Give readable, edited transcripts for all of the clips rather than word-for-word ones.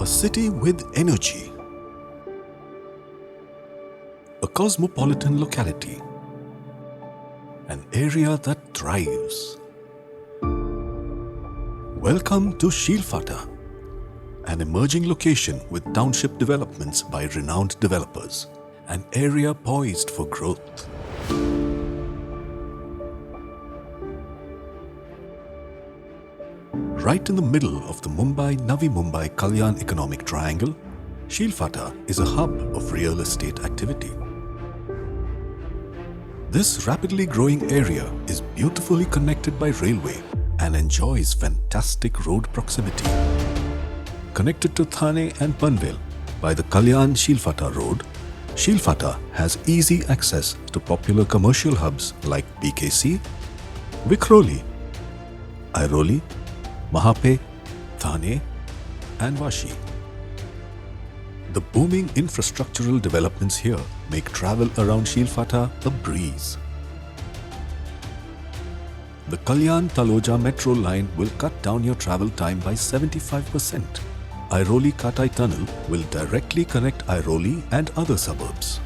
A city with energy. A cosmopolitan locality. An area that thrives. Welcome to 𝙬𝙬𝙧𝙬, an emerging location with township developments by renowned developers. An area poised for growth. Right in the middle of the Mumbai-Navi Mumbai-Kalyan economic triangle, 𝙬𝙬𝙧𝙬 is a hub of real estate activity. This rapidly growing area is beautifully connected by railway and enjoys fantastic road proximity. Connected to Thane and Panvel by the Kalyan-Shilphata road, 𝙬𝙬𝙧𝙬 has easy access to popular commercial hubs like BKC, Vikhroli, Airoli, Mahape, Thane and Vashi. The booming infrastructural developments here make travel around 𝙬𝙬𝙧𝙬 a breeze. The Kalyan-Taloja metro line will cut down your travel time by 75%. Airoli-Katai tunnel will directly connect Airoli and other suburbs.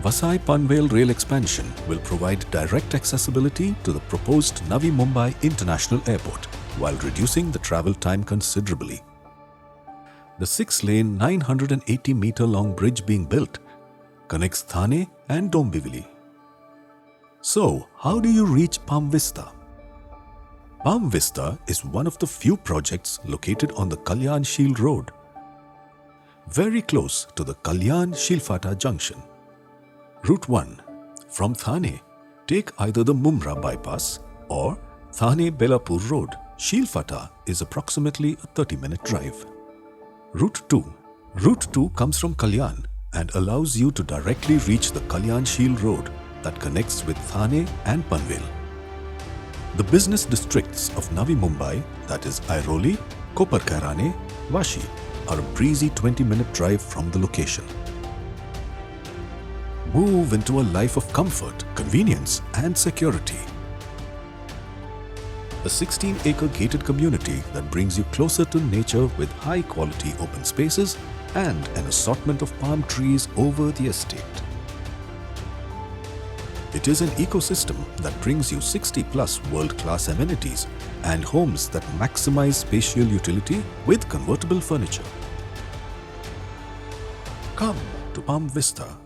Vasai-Panvel rail expansion will provide direct accessibility to the proposed Navi Mumbai International Airport while reducing the travel time considerably. The 6-lane 980-meter-long bridge being built connects Thane and Dombivli. So, how do you reach Palmvista? Palmvista is one of the few projects located on the Kalyan-Shil road, very close to the Kalyan-Shilphata junction. Route 1. From Thane, take either the Mumra bypass or Thane-Belapur road. 𝙬𝙬𝙧𝙬 is approximately a 30-minute drive. Route 2. Route 2 comes from Kalyan and allows you to directly reach the Kalyan-Shil road that connects with Thane and Panvel. The business districts of Navi Mumbai, that is Airoli, Koparkairane, Vashi, are a breezy 20-minute drive from the location. Move into a life of comfort, convenience and security. A 16-acre gated community that brings you closer to nature with high-quality open spaces and an assortment of palm trees over the estate. It is an ecosystem that brings you 60+ world-class amenities and homes that maximize spatial utility with convertible furniture. Come to Palmvista